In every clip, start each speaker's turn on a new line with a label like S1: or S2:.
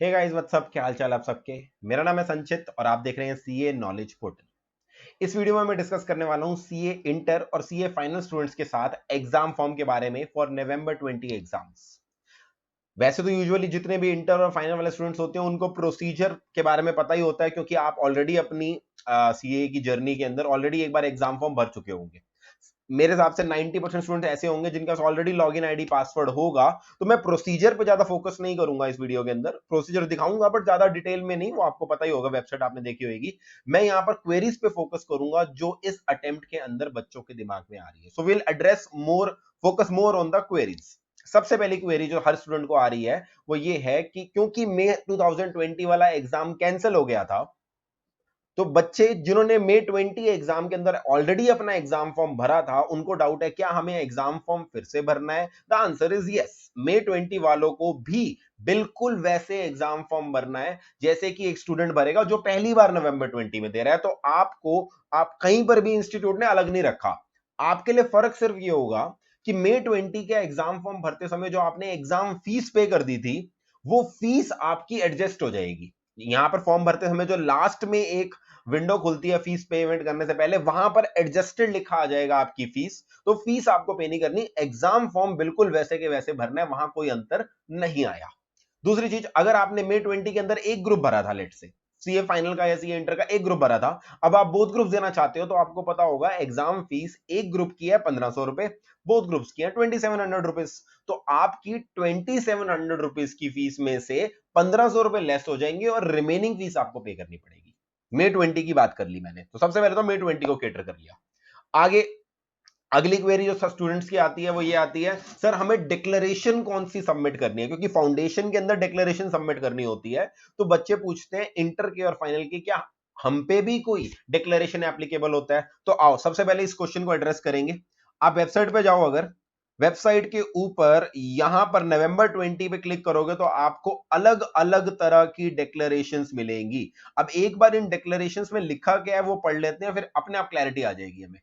S1: Hey guys what's up, क्या हाल चाल आप सबके। मेरा नाम है संचित और आप देख रहे हैं सीए नॉलेज पोर्टल। इस वीडियो में मैं डिस्कस करने वाला हूं सीए इंटर और सीए फाइनल स्टूडेंट्स के साथ एग्जाम फॉर्म के बारे में फॉर नवंबर 20 एग्जाम्स। वैसे तो यूजुअली जितने भी इंटर और फाइनल वाले स्टूडेंट्स होते हैं उनको प्रोसीजर के बारे में पता ही होता है, क्योंकि आप ऑलरेडी अपनी सीए की जर्नी के अंदर ऑलरेडी एक बार एग्जाम फॉर्म भर चुके होंगे। मेरे हिसाब से 90% स्टूडेंट ऐसे होंगे जिनका ऑलरेडी लॉगिन आईडी पासवर्ड होगा। तो मैं प्रोसीजर पे ज्यादा फोकस नहीं करूंगा इस वीडियो के अंदर, प्रोसीजर दिखाऊंगा बट ज्यादा डिटेल में नहीं, वो आपको पता ही होगा, वेबसाइट आपने देखी होगी। मैं यहां पर क्वेरीज पे फोकस करूंगा जो इस अटेम्प्ट के अंदर बच्चों के दिमाग में आ रही है। So will address more, focus more on the queries. सबसे पहली क्वेरी जो हर स्टूडेंट को आ रही है वो ये है कि क्योंकि मई 2020 वाला एग्जाम कैंसिल हो गया था, तो बच्चे जिन्होंने मई 20 एग्जाम के अंदर ऑलरेडी अपना एग्जाम फॉर्म भरा था उनको डाउट है क्या हमें एग्जाम फॉर्म फिर से भरना है। The answer is yes. मई 20 वालों को भी बिल्कुल वैसे एग्जाम फॉर्म भरना है जैसे कि एक स्टूडेंट भरेगा जो पहली बार नवंबर 20 में दे रहा है। तो आपको, आप कहीं पर भी इंस्टीट्यूट ने अलग नहीं रखा। आपके लिए फर्क सिर्फ ये होगा कि मई 20 के एग्जाम फॉर्म भरते समय जो आपने एग्जाम फीस पे कर दी थी वो फीस आपकी एडजस्ट हो जाएगी। यहां पर फॉर्म भरते समय जो लास्ट में एक विंडो खुलती है फीस पेमेंट करने से पहले, वहां पर एडजस्टेड लिखा आ जाएगा आपकी फीस। तो फीस आपको पे नहीं करनी, एग्जाम फॉर्म बिल्कुल वैसे के वैसे भरना है, वहां कोई अंतर नहीं आया। दूसरी चीज, अगर आपने मई 20 के अंदर एक ग्रुप भरा था, लेट से सीए फाइनल का या सीए इंटर का एक ग्रुप भरा था, अब आप बोथ ग्रुप देना चाहते हो तो आपको पता होगा एग्जाम फीस एक ग्रुप की है 1500 रुपए, बोथ ग्रुप्स की है 2700 रुपीज। तो आपकी 2700 रुपीज की फीस में से 1500 रुपए लेस हो जाएंगे और रिमेनिंग फीस आपको पे करनी पड़ेगी। मई 20 की बात कर ली मैंने, तो सबसे पहले तो मई 20 को कैटर कर लिया। आगे अगली क्वेरी जो स्टूडेंट्स की आती है वो ये आती है, सर हमें डिक्लेरेशन कौन सी सबमिट करनी है, क्योंकि फाउंडेशन के अंदर डिक्लेरेशन सबमिट करनी होती है। तो बच्चे पूछते हैं इंटर के और फाइनल के क्या हम पे भी कोई डिक्लेरेशन एप्लीकेबल होता है। तो आओ सबसे पहले इस क्वेश्चन को एड्रेस करेंगे। आप वेबसाइट पे जाओ, अगर वेबसाइट के ऊपर यहां पर नवंबर 20 पे क्लिक करोगे तो आपको अलग अलग तरह की डिक्लेरेशंस मिलेंगी। अब एक बार इन डिक्लेरेशंस में लिखा क्या है वो पढ़ लेते हैं, फिर अपने आप क्लैरिटी आ जाएगी हमें।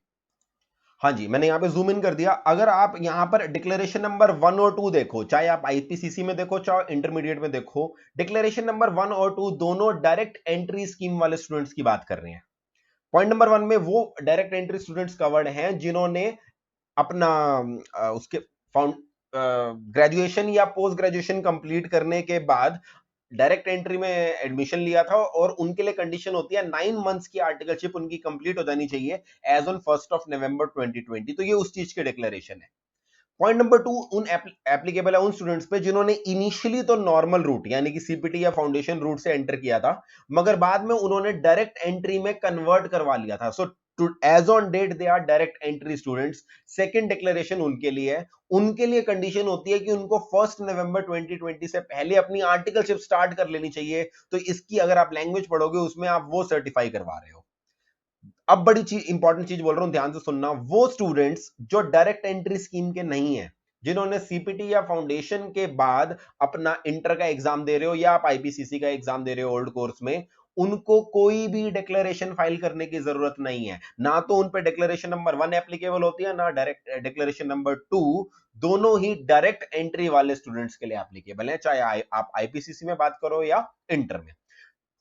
S1: हाँ जी, मैंने यहां पे जूम इन कर दिया। अगर आप यहां पर डिक्लेरेशन नंबर 1 और 2 देखो, चाहे आप आईपीसीसी में देखो चाहे इंटरमीडिएट में देखो, डिक्लेरेशन नंबर 1 और 2 दोनों डायरेक्ट एंट्री स्कीम वाले स्टूडेंट्स की बात कर रहे हैं। पॉइंट नंबर 1 में वो डायरेक्ट एंट्री स्टूडेंट्स कवर्ड हैं जिन्होंने अपना उसके फाउंड ग्रेजुएशन या पोस्ट ग्रेजुएशन कंप्लीट करने के बाद डायरेक्ट एंट्री में एडमिशन लिया था, और उनके लिए कंडीशन होती है 9 मंथ्स की आर्टिकलशिप उनकी कंप्लीट हो जानी चाहिए एज ऑन 1 नवंबर 2020। तो ये उस चीज के डिक्लेरेशन है। पॉइंट नंबर 2 उन एप्लीकेबल है उन स्टूडेंट्स पे जिन्होंने इनिशियली तो नॉर्मल रूट यानी कि सीपीटी या फाउंडेशन रूट से एंटर किया था, मगर बाद में उन्होंने डायरेक्ट एंट्री में कन्वर्ट करवा लिया था। So as on date they are direct entry students. Second declaration उनके लिए है। उनके लिए कंडीशन होती है कि उनको 1 नवंबर 2020 से पहले अपनी आर्टिकलशिप स्टार्ट कर लेनी चाहिए। तो इसकी अगर आप लैंग्वेज पढ़ोगे उसमें आप वो सर्टिफाई करवा रहे हो। अब बड़ी चीज, इंपॉर्टेंट चीज बोल रहा हूं, ध्यान से सुनना। वो स्टूडेंट्स जो डायरेक्ट एंट्री स्कीम के नहीं है, जिन्होंने सीपीटी या फाउंडेशन के बाद अपना इंटर का एग्जाम दे रहे हो या आप आईपीसीसी का एग्जाम दे रहे हो ओल्ड कोर्स में, उनको कोई भी डिक्लेरेशन फाइल करने की जरूरत नहीं है। ना तो उन पे डिक्लेरेशन नंबर 1 एप्लीकेबल होती है, ना डायरेक्ट डिक्लेरेशन नंबर 2। दोनों ही डायरेक्ट एंट्री वाले स्टूडेंट्स के लिए एप्लीकेबल है, चाहे आप आईपीसीसी में बात करो या इंटर में।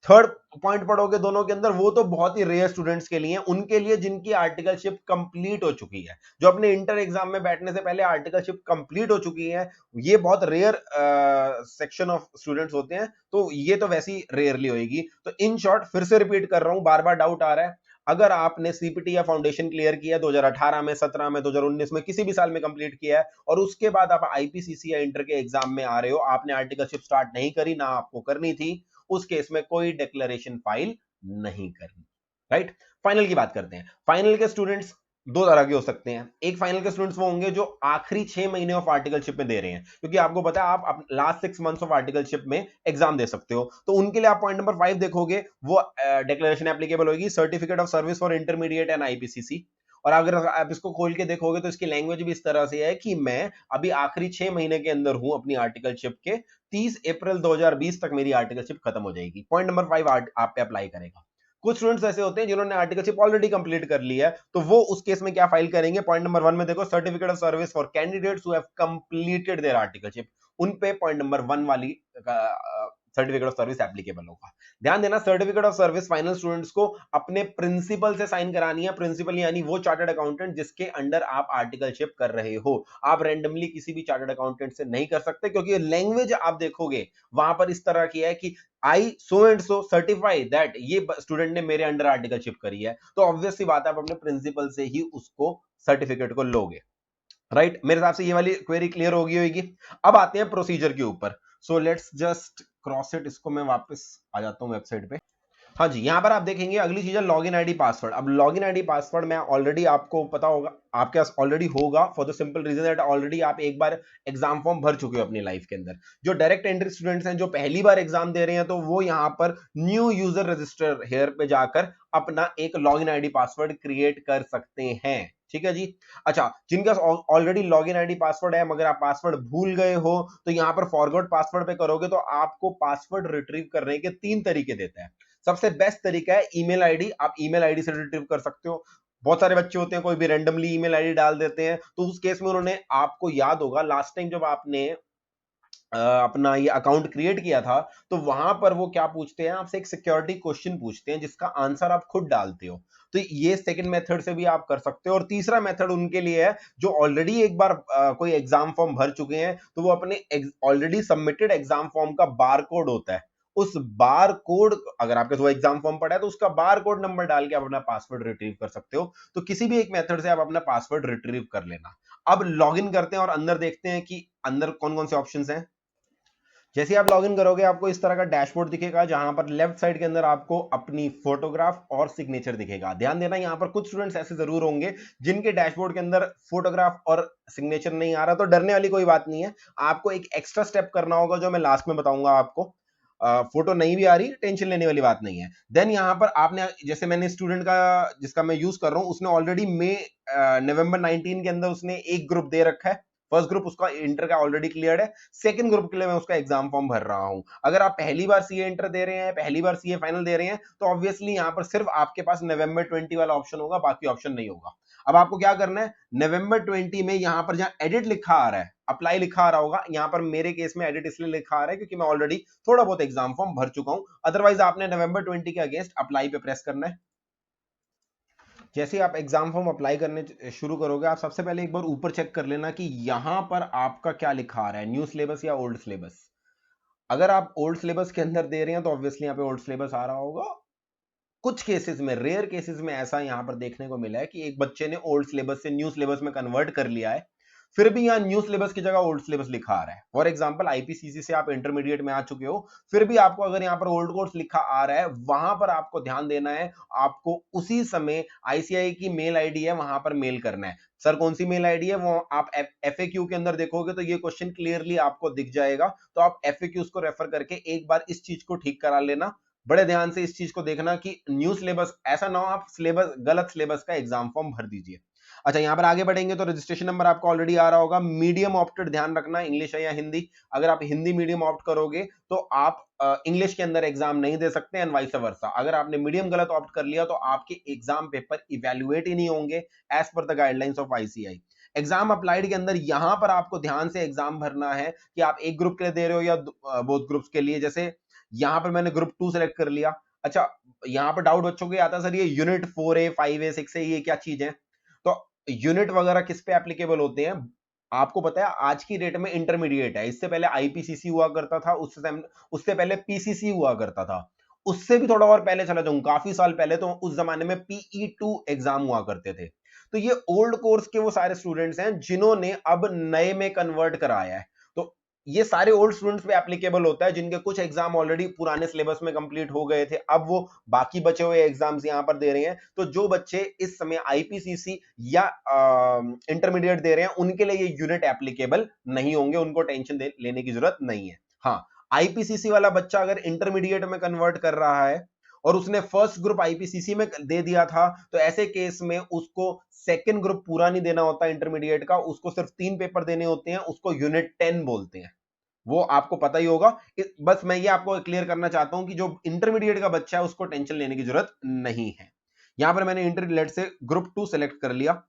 S1: थर्ड पॉइंट पढ़ोगे दोनों के अंदर, वो तो बहुत ही रेयर स्टूडेंट्स के लिए, उनके लिए जिनकी आर्टिकलशिप कंप्लीट हो चुकी है, जो अपने इंटर एग्जाम में बैठने से पहले आर्टिकलशिप कंप्लीट हो चुकी है। ये बहुत रेयर सेक्शन ऑफ स्टूडेंट्स होते हैं, तो ये तो वैसी रेयरली होगी। तो इन शॉर्ट फिर से रिपीट कर रहा हूं, बार बार डाउट आ रहा है। अगर आपने सीपीटी या फाउंडेशन क्लियर किया 2018 में, 17 में, 2019 में, किसी भी साल में कंप्लीट किया है, और उसके बाद आप आईपीसीसी या इंटर के एग्जाम में आ रहे हो, आपने आर्टिकलशिप स्टार्ट नहीं करी, ना आपको करनी थी, उस केस में कोई डिक्लेरेशन फाइल नहीं करनी। राइट। फाइनल की बात करते हैं। फाइनल के स्टूडेंट्स दो तरह के हो सकते हैं। एक फाइनल के स्टूडेंट्स वो होंगे जो आखिरी 6 महीने ऑफ आर्टिकलशिप में दे रहे हैं, क्योंकि आपको पता है आप लास्ट 6 मंथ्स ऑफ आर्टिकलशिप में एग्जाम दे सकते हो। तो उनके लिए आप पॉइंट नंबर 5 देखोगे, वो डिक्लेरेशन एप्लीकेबल होगी, certificate of service for intermediate and IPCC. और अगर आप इसको खोल के देखोगे तो इसकी लैंग्वेज भी इस तरह से है कि मैं अभी आखिरी 6 महीने के अंदर हूं अपनी आर्टिकलशिप के, 30 अप्रैल 2020 तक मेरी आर्टिकलशिप खत्म हो जाएगी। पॉइंट नंबर 5 आप पे अप्लाई करेगा। कुछ स्टूडेंट्स ऐसे होते हैं जिन्होंने आर्टिकलशिप ऑलरेडी कंप्लीट कर लिया है, तो वो उस केस में क्या फाइल करेंगे, पॉइंट नंबर 1 में देखो, certificate of service for candidates who have completed there articleship. उन पे पॉइंट नंबर 1 वाली सर्टिफिकेट ऑफ सर्विस एप्लीकेबल होगा। ध्यान देना, certificate of service final students को अपने प्रिंसिपल से साइन करानी है। प्रिंसिपल यानी वो चार्टर्ड अकाउंटेंट जिसके अंडर आप आर्टिकलशिप कर रहे हो। आप रैंडमली किसी भी चार्टर्ड अकाउंटेंट से नहीं कर सकते, क्योंकि लैंग्वेज आप देखोगे वहां पर इस तरह की है कि I so and so certify that ये स्टूडेंट ने मेरे अंडर आर्टिकलशिप करी है। तो ऑब्वियस सी बात है, आप अपने प्रिंसिपल से ही उसको सर्टिफिकेट को लोगे। राइट, मेरे हिसाब से ये वाली क्वेरी क्लियर होगी। अब आते हैं प्रोसीजर के ऊपर। So let's just cross it, इसको मैं वापस आ जाता हूं वेबसाइट पे। हाँ जी, यहां पर आप देखेंगे अगली चीज है लॉगिन आईडी पासवर्ड। अब लॉगिन आईडी पासवर्ड मैं ऑलरेडी, आपको पता होगा, आपके पास ऑलरेडी होगा, for the simple reason that already आप एक बार एग्जाम फॉर्म भर चुके हो अपनी लाइफ के अंदर। जो डायरेक्ट एंट्री स्टूडेंट्स हैं, जो पहली बार एग्जाम दे रहे हैं, तो वो यहां पर न्यू यूजर रजिस्टर हेयर पे जाकर अपना एक लॉगिन आईडी पासवर्ड क्रिएट कर सकते हैं। ठीक है जी। अच्छा, जिनका ऑलरेडी लॉगिन आईडी पासवर्ड है मगर आप पासवर्ड भूल गए हो, तो यहां पर फॉरगॉट पासवर्ड पे करोगे तो आपको पासवर्ड रिट्रीव करने के 3 तरीके देता है। सबसे बेस्ट तरीका है ईमेल आईडी। आप ईमेल आईडी से रिट्रीव कर सकते हो। बहुत सारे बच्चे होते हैं, कोई भी रैंडमली ईमेल आईडी डाल देते हैं, तो उस केस में उन्होंने, आपको याद होगा लास्ट टाइम जब आपने अपना ये अकाउंट क्रिएट किया था, तो वहां पर वो क्या पूछते हैं आपसे, एक सिक्योरिटी क्वेश्चन पूछते हैं जिसका आंसर आप खुद डालते हो। तो ये सेकंड मेथड से भी आप कर सकते हो। और तीसरा मेथड उनके लिए है जो ऑलरेडी एक बार कोई एग्जाम फॉर्म भर चुके हैं, तो वो अपने ऑलरेडी सबमिटेड एग्जाम फॉर्म का बार कोड होता है, उस बार कोड, अगर आपके वो एग्जाम फॉर्म पड़ा है तो उसका बार कोड नंबर डाल के आप अपना पासवर्ड रिट्रीव कर सकते हो। तो किसी भी एक मेथड से आप अपना पासवर्ड रिट्रीव कर लेना। अब लॉगिन करते हैं और अंदर देखते हैं कि अंदर कौन कौन से ऑप्शंस हैं। जैसे आप लॉगिन करोगे आपको इस तरह का डैशबोर्ड दिखेगा, जहां पर लेफ्ट साइड के अंदर आपको अपनी फोटोग्राफ और सिग्नेचर दिखेगा। ध्यान देना, यहां पर कुछ स्टूडेंट्स ऐसे जरूर होंगे जिनके डैशबोर्ड के अंदर फोटोग्राफ और सिग्नेचर नहीं आ रहा, तो डरने वाली कोई बात नहीं है। आपको एक एक्स्ट्रा स्टेप करना होगा जो मैं लास्ट में बताऊंगा आपको। फोटो नहीं भी आ रही, टेंशन लेने वाली बात नहीं है। देन यहां पर आपने, जैसे मैंने स्टूडेंट का जिसका मैं यूज कर रहा हूं, उसने ऑलरेडी नवंबर 19 के अंदर उसने एक ग्रुप दे रखा है। फर्स्ट ग्रुप उसका इंटर का ऑलरेडी क्लियर है। सेकंड ग्रुप के लिए मैं उसका एग्जाम फॉर्म भर रहा हूं। अगर आप पहली बार सीए इंटर दे रहे हैं, पहली बार सीए फाइनल दे रहे हैं, तो ऑब्वियसली यहां पर सिर्फ आपके पास नवंबर 20 वाला ऑप्शन होगा, बाकी ऑप्शन नहीं होगा। अब आपको क्या करना है, नवंबर 20 में यहां पर जहां एडिट लिखा आ रहा है, अप्लाई लिखा आ रहा होगा, यहां पर मेरे केस में एडिट इसलिए लिखा आ रहा है क्योंकि मैं ऑलरेडी थोड़ा बहुत एग्जाम फॉर्म भर चुका हूं। अदरवाइज आपने नवंबर 20 के अगेंस्ट अप्लाई पे प्रेस करना है। जैसे आप एग्जाम फॉर्म अप्लाई करने शुरू करोगे, आप सबसे पहले एक बार ऊपर चेक कर लेना कि यहां पर आपका क्या लिखा आ रहा है, न्यू सिलेबस या ओल्ड सिलेबस। अगर आप ओल्ड सिलेबस के अंदर दे रहे हैं तो ऑब्वियसली यहां पे ओल्ड सिलेबस आ रहा होगा। कुछ केसेस में, रेयर केसेस में ऐसा यहां पर देखने को मिला है कि एक बच्चे ने ओल्ड सिलेबस से न्यू सिलेबस में कन्वर्ट कर लिया है, फिर भी यहां न्यू सिलेबस की जगह ओल्ड सिलेबस लिखा आ रहा है। फॉर एग्जांपल आईपीसीसी से आप इंटरमीडिएट में आ चुके हो, फिर भी आपको अगर यहां पर ओल्ड कोर्स लिखा आ रहा है, वहां पर आपको ध्यान देना है। आपको उसी समय आईसीआई की मेल आईडी है, वहां पर मेल करना है। सर कौन सी मेल आईडी है, वो आप एफएक्यू के अंदर देखोगे तो ये क्वेश्चन क्लियरली आपको दिख जाएगा। तो आप एफएक्यूज को रेफर करके एक बार इस चीज को ठीक करा लेना। बड़े ध्यान से इस चीज को देखना कि न्यू सिलेबस, ऐसा ना हो आप सिलेबस, गलत सिलेबस का एग्जाम फॉर्म भर दीजिए। अच्छा, यहां पर आगे बढ़ेंगे तो रजिस्ट्रेशन नंबर आपको ऑलरेडी आ रहा होगा। मीडियम ऑप्टेड ध्यान रखना, इंग्लिश है या हिंदी। अगर आप हिंदी मीडियम ऑप्ट करोगे तो आप इंग्लिश के अंदर एग्जाम नहीं दे सकते, एंड वाइस वर्सा। अगर आपने मीडियम गलत ऑप्ट कर लिया तो आपके एग्जाम पेपर इवेल्युएट ही नहीं होंगे as per the guidelines of ICI. Exam applied के अंदर यहां पर आपको ध्यान से एग्जाम भरना है कि आप एक ग्रुप के लिए दे रहे हो या बोथ ग्रुप्स के लिए। जैसे यहां पर मैंने ग्रुप 2 सेलेक्ट कर लिया। अच्छा, यहां पर डाउट बच्चों को आता है, सर ये यूनिट 4A 5A 6A ये क्या चीज है? तो यूनिट वगैरह किस पे एप्लीकेबल होते हैं आपको पता है। आज की डेट में इंटरमीडिएट है, इससे पहले आईपीसीसी हुआ करता था, उससे पहले पीसीसी हुआ करता था, उससे भी थोड़ा और पहले चला जाऊं, काफी साल पहले तो उस जमाने में PE2 एग्जाम हुआ करते थे। तो ये ओल्ड कोर्स के वो सारे स्टूडेंट्स हैं जिन्होंने अब नए में कन्वर्ट कराया है। तो ये सारे ओल्ड स्टूडेंट्स पे एप्लीकेबल होता है जिनके कुछ एग्जाम ऑलरेडी पुराने सिलेबस में कंप्लीट हो गए थे, अब वो बाकी बचे हुए एग्जाम्स यहां पर दे रहे हैं। तो जो बच्चे इस समय आईपीसीसी या इंटरमीडिएट दे रहे हैं, उनके लिए ये यूनिट एप्लीकेबल नहीं होंगे, उनको टेंशन लेने की जरूरत नहीं है। हाँ, आईपीसीसी वाला बच्चा अगर इंटरमीडिएट में कन्वर्ट कर रहा है और उसने फर्स्ट ग्रुप आईपीसीसी में दे दिया था, तो ऐसे केस में उसको सेकंड ग्रुप पूरा नहीं देना होता इंटरमीडिएट का, उसको सिर्फ 3 पेपर देने होते हैं, उसको यूनिट 10 बोलते हैं। वो आपको पता ही होगा। बस मैं ये आपको क्लियर करना चाहता हूं कि जो इंटरमीडिएट का बच्चा है उसको टेंशन लेने की जरूरत नहीं है। यहां पर मैंने इंटरमीडिएट से ग्रुप 2 सेलेक्ट कर लिया।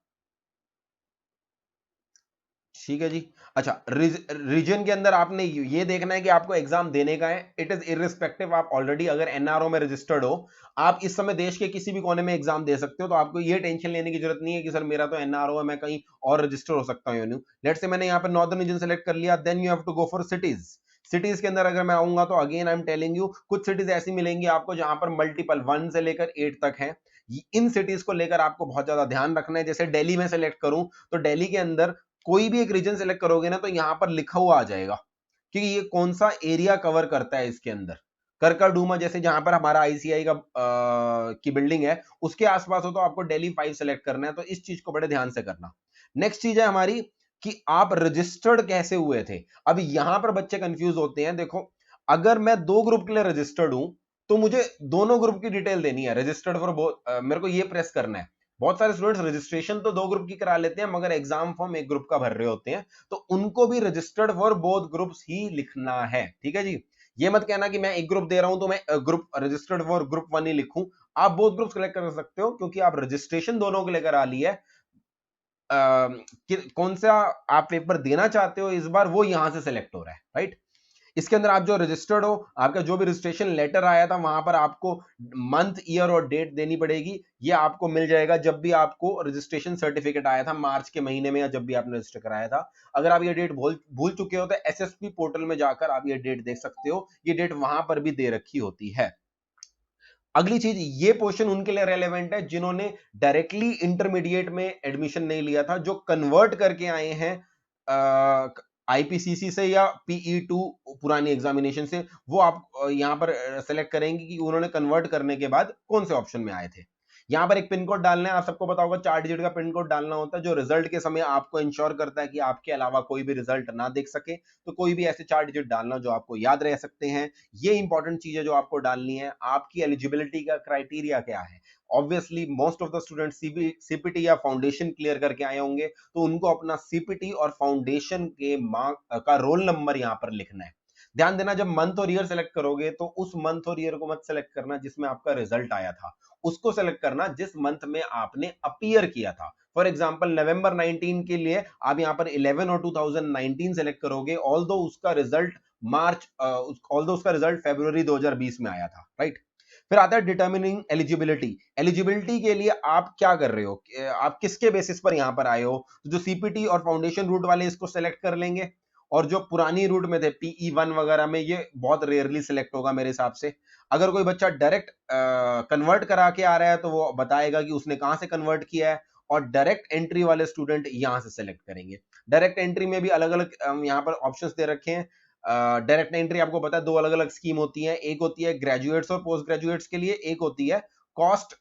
S1: ठीक है जी। अच्छा, रीजन के अंदर आपने ये देखना है कि आपको एग्जाम देने का है। इट इज इररिस्पेक्टिव, आप ऑलरेडी अगर एनआरओ में रजिस्टर्ड हो, आप इस समय देश के किसी भी कोने में एग्जाम दे सकते हो, तो आपको ये टेंशन लेने की जरूरत नहीं है कि सर मेरा तो एनआरओ है, मैं कहीं और रजिस्टर हो सकता हूँ। लेट्स से मैंने यहाँ पर नॉर्दर्न रीजन सेलेक्ट कर लिया, then you have to go for cities. Cities के अंदर अगर मैं आऊंगा तो again I am telling you, कुछ सिटीज ऐसी मिलेंगी आपको जहां पर मल्टीपल 1 से लेकर 8 तक है। इन सिटीज को लेकर आपको बहुत ज्यादा ध्यान रखना है। जैसे दिल्ली में सेलेक्ट करूं, तो दिल्ली के अंदर कोई भी एक रीजन सेलेक्ट करोगे ना, तो यहां पर लिखा हुआ आ जाएगा कि ये कौन सा एरिया कवर करता है। इसके अंदर करकाडूमा, जैसे जहां पर हमारा आईसीआई का की बिल्डिंग है, उसके आसपास हो तो आपको दिल्ली 5 सेलेक्ट करना है। तो इस चीज को बड़े ध्यान से करना। नेक्स्ट चीज है हमारी कि आप रजिस्टर्ड कैसे हुए थे। अब यहां पर बच्चे कंफ्यूज होते हैं। देखो, अगर मैं 2 ग्रुप के लिए रजिस्टर्ड हूं, तो मुझे दोनों ग्रुप की डिटेल देनी है। रजिस्टर्ड फॉर बोथ, मेरे को ये प्रेस करना है। बहुत सारे स्टूडेंट्स रजिस्ट्रेशन तो 2 ग्रुप की करा लेते हैं, मगर एग्जाम फॉर्म 1 ग्रुप का भर रहे होते हैं, तो उनको भी रजिस्टर्ड फॉर बोथ ग्रुप्स ही लिखना है। ठीक है जी। ये मत कहना कि मैं 1 ग्रुप दे रहा हूं तो मैं ग्रुप रजिस्टर्ड फॉर ग्रुप 1 ही लिखूं। आप बोथ ग्रुप सेलेक्ट कर सकते हो, क्योंकि आप रजिस्ट्रेशन दोनों के लेकर आ ली है। कौन सा आप पेपर देना चाहते हो इस बार, वो यहां से सेलेक्ट हो रहा है, राइट। इसके अंदर आप जो रजिस्टर्ड हो, आपका जो भी रजिस्ट्रेशन लेटर आया था, वहां पर आपको मंथ, ईयर और डेट देनी पड़ेगी। ये आपको मिल जाएगा जब भी आपको रजिस्ट्रेशन सर्टिफिकेट आया था मार्च के महीने में, या जब भी आपने रजिस्टर कराया था। अगर आप ये डेट भूल चुके हो तो एसएसपी पोर्टल में जाकर आप ये डेट देख सकते हो। ये डेट वहां पर भी दे रखी होती है। अगली चीज, ये पोर्शन उनके लिए रेलेवेंट है जिन्होंने डायरेक्टली इंटरमीडिएट में एडमिशन नहीं लिया था, जो कन्वर्ट करके आए हैं आईपीसीसी से या पीई2 पुरानी एग्जामिनेशन से। वो आप यहां पर सेलेक्ट करेंगे कि उन्होंने कन्वर्ट करने के बाद कौन से ऑप्शन में आए थे। यहां पर एक पिन कोड डालना है। आप सबको पता होगा 4 डिजिट का पिन कोड डालना होता है, जो रिजल्ट के समय आपको इंश्योर करता है कि आपके अलावा कोई भी रिजल्ट ना देख सके। तो कोई भी ऐसे 4 डिजिट डालना जो आपको याद रह सकते हैं। ये इंपॉर्टेंट चीज है जो आपको डालनी है। आपकी एलिजिबिलिटी का क्राइटेरिया क्या है। Obviously most of the student CPT या फाउंडेशन क्लियर करके आए होंगे, तो उनको अपना सीपीटी और फाउंडेशन के मार्क का रोल नंबर यहां पर लिखना है। ध्यान देना, जब मंथ और ईयर सेलेक्ट करोगे तो उस मंथ और ईयर को मत सेलेक्ट करना जिसमें आपका रिजल्ट आया था, उसको सेलेक्ट करना जिस मंथ में आपने अपीयर किया था। फॉर एग्जांपल नवंबर 19 के लिए आप यहां पर 11 और 2019 सेलेक्ट करोगे, ऑल्दो उसका रिजल्ट फरवरी 2020 में आया था, राइट। फिर आता है डिटर्मिनिंग एलिजिबिलिटी। एलिजिबिलिटी के लिए आप क्या कर रहे हो, आप किसके बेसिस पर यहां पर आए हो। तो जो सीपीटी और फाउंडेशन रूट वाले इसको सेलेक्ट कर लेंगे, और जो पुरानी रूट में थे PE1 वगैरह में, ये बहुत रेयरली सिलेक्ट होगा मेरे हिसाब से। अगर कोई बच्चा डायरेक्ट कन्वर्ट करा के आ रहा है तो वो बताएगा कि उसने कहां से कन्वर्ट किया है, और डायरेक्ट एंट्री वाले स्टूडेंट यहां से सेलेक्ट करेंगे। डायरेक्ट एंट्री में भी अलग अलग यहाँ पर ऑप्शंस दे रखे हैं। डायरेक्ट एंट्री आपको पता है 2 अलग अलग स्कीम होती है। एक होती है ग्रेजुएट्स और पोस्ट ग्रेजुएट्स के लिए, एक होती है कॉस्ट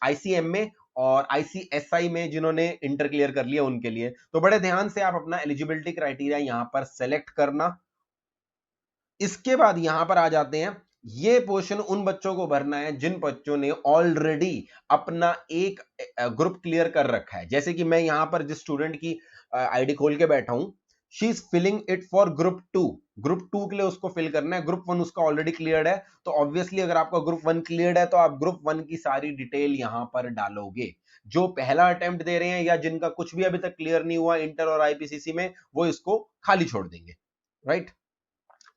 S1: आईसीएम में और आईसीएसआई में, जिन्होंने इंटर क्लियर कर लिया उनके लिए। तो बड़े ध्यान से आप अपना एलिजिबिलिटी क्राइटेरिया यहां पर सेलेक्ट करना। इसके बाद यहां पर आ जाते हैं, ये पोर्शन उन बच्चों को भरना है जिन बच्चों ने ऑलरेडी अपना एक ग्रुप क्लियर कर रखा है। जैसे कि मैं यहां पर जिस स्टूडेंट की आईडी खोल के बैठा हूं, she is filling it for group 2। Group 2 के लिए उसको फिल करना है। ग्रुप 1 उसका ऑलरेडी क्लियर्ड है, तो ऑब्वियसली अगर आपका ग्रुप 1 क्लियर्ड है तो आप ग्रुप 1 की सारी डिटेल यहां पर डालोगे। जो पहला अटेम्प्ट दे रहे हैं या जिनका कुछ भी अभी तक क्लियर नहीं हुआ इंटर और आईपीसीसी में, वो इसको खाली छोड़ देंगे, राइट।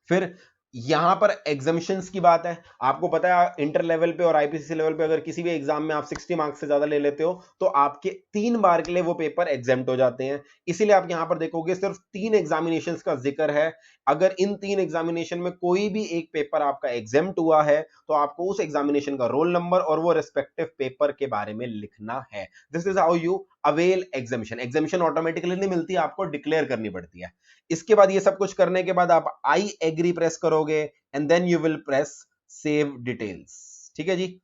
S1: फिर यहां पर एग्जामिशंस की बात है। आपको पता है इंटर लेवल पे और आईपीसीसी लेवल पे अगर किसी भी एग्जाम में आप 60 मार्क्स से ज्यादा ले लेते हो तो आपके 3 बार के लिए वो पेपर एग्जेम्प्ट हो जाते हैं। इसीलिए आप यहां पर देखोगे सिर्फ 3 एग्जामिनेशंस का जिक्र है। अगर इन 3 एग्जामिनेशन में कोई भी एक पेपर आपका एग्जेम्प्ट हुआ है, तो आपको उस एग्जामिनेशन का रोल नंबर और वो रिस्पेक्टिव पेपर के बारे में लिखना है। This is how you avail exemption. Exemption automatically नहीं मिलती, आपको डिक्लेयर करनी पड़ती है। इसके बाद ये सब कुछ करने के बाद आप आई एग्री प्रेस करोगे and then you will press save details. ठीक है जी।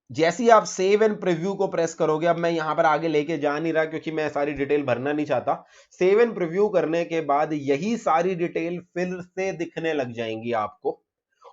S1: जैसे ही आप सेव एंड प्रीव्यू को प्रेस करोगे, अब मैं यहां पर आगे लेके जा नहीं रहा क्योंकि मैं सारी डिटेल भरना नहीं चाहता। सेव एंड प्रीव्यू करने के बाद यही सारी डिटेल फिर से दिखने लग जाएंगी आपको।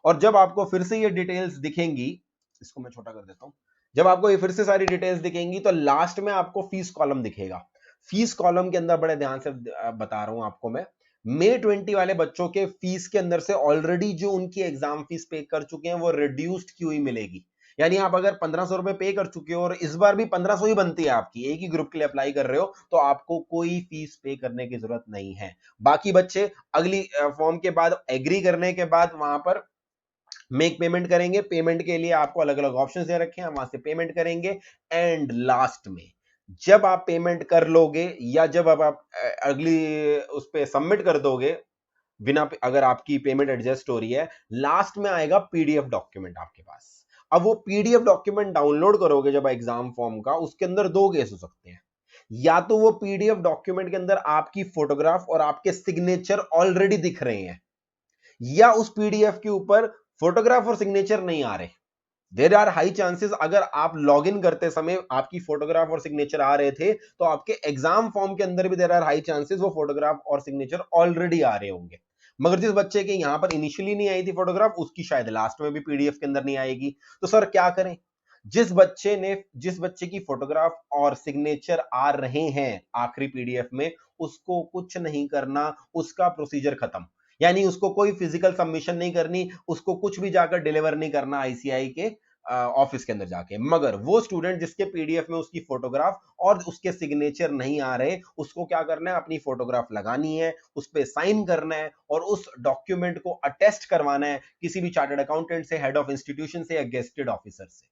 S1: और जब आपको फिर से ये डिटेल्स दिखेंगी, इसको मैं छोटा कर देता हूं। जब आपको ये फिर से सारी डिटेल्स दिखेंगी तो लास्ट में आपको फीस कॉलम दिखेगा। फीस कॉलम के अंदर बड़े ध्यान से बता रहा हूं आपको मैं, May 20 वाले बच्चों के फीस के अंदर से ऑलरेडी जो उनकी एग्जाम फीस पे कर चुके हैं वो रिड्यूस्ड की हुई मिलेगी। यानी आप अगर 1500 रुपए पे कर चुके हो और इस बार भी 1500 ही बनती है आपकी, एक ही ग्रुप के लिए अप्लाई कर रहे हो, तो आपको कोई फीस पे करने की जरूरत नहीं है। बाकी बच्चे अगली फॉर्म के बाद एग्री करने के बाद वहां पर मेक पेमेंट करेंगे। पेमेंट के लिए आपको अलग अलग ऑप्शंस दे रखे हैं, वहां से पेमेंट करेंगे। एंड लास्ट में जब आप पेमेंट कर लोगे या जब अब आप अगली उस पर सबमिट कर दोगे, बिना अगर आपकी पेमेंट एडजस्ट हो रही है, लास्ट में आएगा पीडीएफ डॉक्यूमेंट आपके पास। अब वो पीडीएफ डॉक्यूमेंट डाउनलोड करोगे जब एग्जाम फॉर्म का, उसके अंदर दो केस हो सकते हैं। या तो वो पीडीएफ डॉक्यूमेंट के अंदर आपकी फोटोग्राफ और आपके सिग्नेचर ऑलरेडी दिख रहे हैं, या उस पीडीएफ के ऊपर फोटोग्राफ और सिग्नेचर नहीं आ रहे। देयर आर हाई चांसेस, अगर आप लॉग इन करते समय आपकी फोटोग्राफ और सिग्नेचर आ रहे थे, तो आपके एग्जाम फॉर्म के अंदर भी देयर आर हाई चांसेस वो फोटोग्राफ और सिग्नेचर ऑलरेडी आ रहे होंगे। मगर जिस बच्चे के यहां पर इनिशियली नहीं आई थी फोटोग्राफ, उसकी शायद लास्ट में भी पीडीएफ के अंदर नहीं आएगी। तो सर क्या करें? जिस बच्चे की फोटोग्राफ और सिग्नेचर आ रहे हैं आखिरी पीडीएफ में, उसको कुछ नहीं करना, उसका प्रोसीजर खत्म। यानी उसको कोई फिजिकल सबमिशन नहीं करनी, उसको कुछ भी जाकर डिलीवर नहीं करना आईसीआई के ऑफिस के अंदर जाके। मगर वो स्टूडेंट जिसके पीडीएफ में उसकी फोटोग्राफ और उसके सिग्नेचर नहीं आ रहे, उसको क्या करना है? अपनी फोटोग्राफ लगानी है, उस पर साइन करना है और उस डॉक्यूमेंट को अटेस्ट करवाना है किसी भी चार्टर्ड अकाउंटेंट से, हेड ऑफ इंस्टीट्यूशन से या गेस्टेड ऑफिसर से।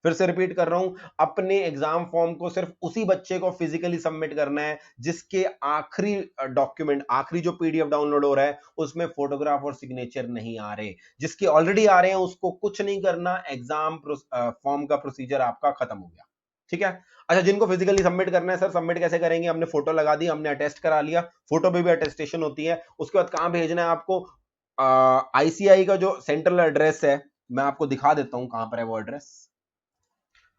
S1: फिर से रिपीट कर रहा हूं, अपने एग्जाम फॉर्म को सिर्फ उसी बच्चे को फिजिकली सबमिट करना है जिसके आखिरी डॉक्यूमेंट, आखिरी जो पीडीएफ डाउनलोड हो रहा है उसमें फोटोग्राफ और सिग्नेचर नहीं आ रहे। जिसके ऑलरेडी आ रहे हैं उसको कुछ नहीं करना, एग्जाम फॉर्म का प्रोसीजर आपका खत्म हो गया। ठीक है। अच्छा, जिनको फिजिकली सबमिट करना है, सर सबमिट कैसे करेंगे? हमने फोटो लगा दी, हमने अटेस्ट करा लिया, फोटो पे भी अटेस्टेशन होती है, उसके बाद कहां भेजना है आपको? आईसीआई का जो सेंट्रल एड्रेस है, मैं आपको दिखा देता हूं कहां पर है वो एड्रेस।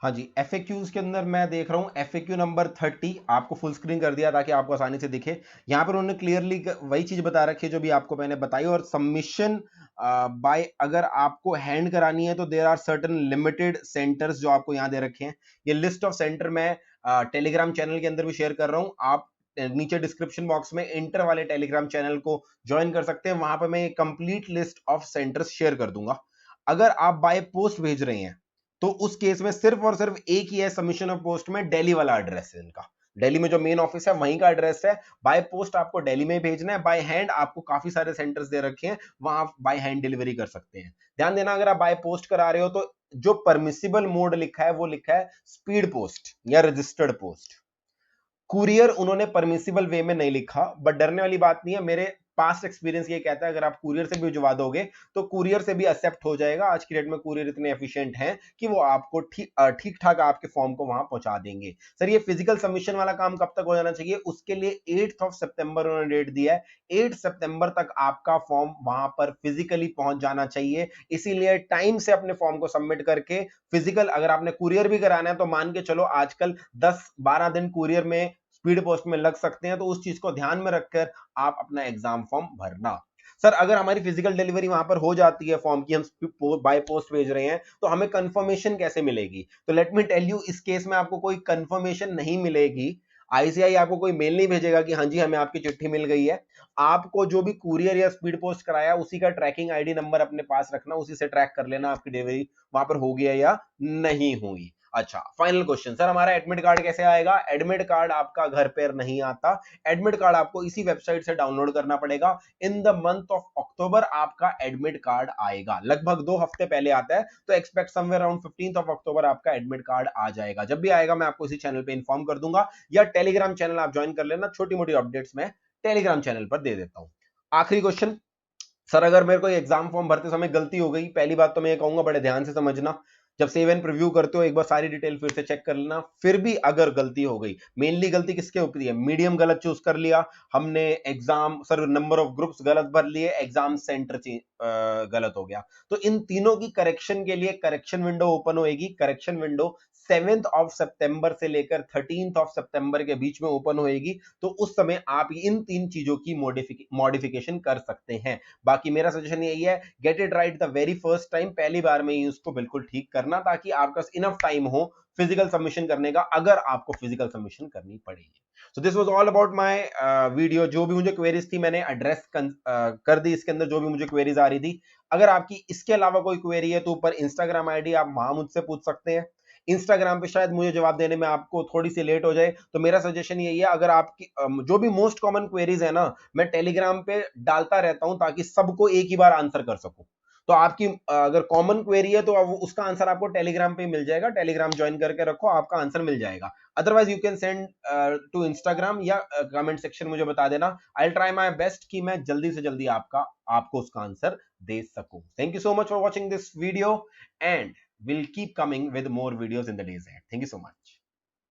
S1: हाँ जी, एफएक्यूज के अंदर मैं देख रहा हूँ एफएक्यू नंबर 30, आपको फुल स्क्रीन कर दिया ताकि आपको आसानी से दिखे। यहाँ पर उन्होंने क्लियरली वही चीज बता रखी है जो भी आपको मैंने बताई। और सबमिशन बाय अगर आपको हैंड करानी है तो there are certain limited centres जो आपको यहाँ दे रखे हैं। ये लिस्ट ऑफ सेंटर मैं टेलीग्राम चैनल के अंदर भी शेयर कर रहा हूँ। आप नीचे डिस्क्रिप्शन बॉक्स में इंटर वाले टेलीग्राम चैनल को ज्वाइन कर सकते हैं, वहां पर मैं complete list of centres share कर दूंगा। अगर आप बाय पोस्ट भेज रहे हैं तो उस केस में सिर्फ और सिर्फ एक ही है सबमिशन ऑफ पोस्ट में, दिल्ली वाला एड्रेस है इनका। दिल्ली में जो मेन ऑफिस है वहीं का एड्रेस है। बाय पोस्ट आपको दिल्ली में भेजना है, बाय हैंड आपको काफी सारे सेंटर्स दे रखे हैं, वहां बाय हैंड डिलीवरी कर सकते हैं। ध्यान देना, अगर आप बाय पोस्ट करा रहे हो तो जो परमिसिबल मोड लिखा है वो लिखा है स्पीड पोस्ट या रजिस्टर्ड पोस्ट। कुरियर उन्होंने परमिसिबल वे में नहीं लिखा, बट डरने वाली बात नहीं है। मेरे पास्ट एक्सपीरियंस ये कहता है अगर आप कुरियर से भी भिजवा दोगे तो कुरियर से भी एक्सेप्ट हो जाएगा। आज की डेट में कुरियर इतने एफिशिएंट हैं कि वो आपको ठीक ठाक आपके फॉर्म को वहां पहुंचा देंगे। सर ये फिजिकल सबमिशन वाला काम कब तक हो जाना चाहिए? उसके लिए 8 सितंबर उन्होंने डेट दिया है। 8 सितंबर तक आपका फॉर्म वहां पर फिजिकली पहुंच जाना चाहिए। इसीलिए टाइम से अपने फॉर्म को सबमिट करके, फिजिकल अगर आपने कुरियर भी कराना है तो मान के चलो आजकल 10-12 दिन कुरियर में, स्पीड पोस्ट में लग सकते हैं, तो उस चीज को ध्यान में रखकर आप अपना एग्जाम फॉर्म भरना। सर अगर हमारी फिजिकल डिलीवरी वहां पर हो जाती है फॉर्म की, हम बाय पोस्ट भेज रहे हैं, तो हमें कंफर्मेशन कैसे मिलेगी? तो लेट मी टेल यू, इस केस में आपको कोई कंफर्मेशन नहीं मिलेगी। आईसीआई आपको कोई मेल नहीं भेजेगा कि हाँ जी हमें आपकी चिट्ठी मिल गई है। आपको जो भी कुरियर या स्पीड पोस्ट कराया उसी का ट्रैकिंग आईडी नंबर अपने पास रखना, उसी से ट्रैक कर लेना आपकी डिलीवरी वहां पर हो गया या नहीं हुई। अच्छा, फाइनल क्वेश्चन, सर हमारा एडमिट कार्ड कैसे आएगा? एडमिट कार्ड आपका घर पर नहीं आता। एडमिट कार्ड आपको इसी वेबसाइट से डाउनलोड करना पड़ेगा। In the month of October आपका एडमिट कार्ड आएगा, लगभग 2 हफ्ते पहले आता है, तो एक्सपेक्ट समवेयर अराउंड 15 अक्टूबर आपका एडमिट कार्ड आ जाएगा। जब भी आएगा मैं आपको इसी चैनल पे इन्फॉर्म कर दूंगा, या टेलीग्राम चैनल आप ज्वाइन कर लेना, छोटी मोटी अपडेट्स मैं टेलीग्राम चैनल पर दे देता हूं। आखिरी क्वेश्चन, सर अगर मेरे को एग्जाम फॉर्म भरते समय गलती हो गई, पहली बात तो मैं ये कहूंगा बड़े ध्यान से समझना, जब सेव एंड प्रीव्यू करते हो एक बार सारी डिटेल फिर से चेक कर लेना। फिर भी अगर गलती हो गई, मेनली गलती किसके ऊपर है? मीडियम गलत चूज कर लिया हमने, exam sir number of groups गलत भर लिए, एग्जाम सेंटर गलत हो गया, तो इन तीनों की करेक्शन के लिए करेक्शन विंडो ओपन होएगी। करेक्शन विंडो 7 सितंबर से लेकर 13 सितंबर के बीच में ओपन होएगी, तो उस समय आप इन 3 चीजों की मॉडिफिकेशन कर सकते हैं। बाकी मेरा सजेशन यही है, get it right the very first time, पहली बार में ही उसको बिल्कुल ठीक करना, ताकि आपके पास इनफ टाइम हो फिजिकल सबमिशन करने का, अगर आपको फिजिकल सबमिशन करनी पड़ेगी। So this was all about my video. जो भी मुझे क्वेरीज थी मैंने एड्रेस कर दी इसके अंदर, जो भी मुझे क्वेरीज आ रही थी। अगर आपकी इसके अलावा कोई क्वेरी है तो ऊपर इंस्टाग्राम आईडी आप वहां मुझसे पूछ सकते हैं। इंस्टाग्राम पे शायद मुझे जवाब देने में आपको थोड़ी सी लेट हो जाए, तो मेरा सजेशन यही है, अगर आपकी जो भी मोस्ट कॉमन क्वेरीज है ना, मैं टेलीग्राम पे डालता रहता हूं ताकि सबको एक ही बार आंसर कर सकूं। तो आपकी अगर कॉमन क्वेरी है तो उसका आंसर आपको टेलीग्राम पे मिल जाएगा, टेलीग्राम ज्वाइन करके रखो, आपका आंसर मिल जाएगा। Otherwise you can send to Instagram या कमेंट सेक्शन मुझे बता देना। I will try my best कि मैं जल्दी से जल्दी आपको उसका आंसर दे सकूं। Thank you so much for watching this video and we'll keep coming with more videos in the days ahead. Thank you so much.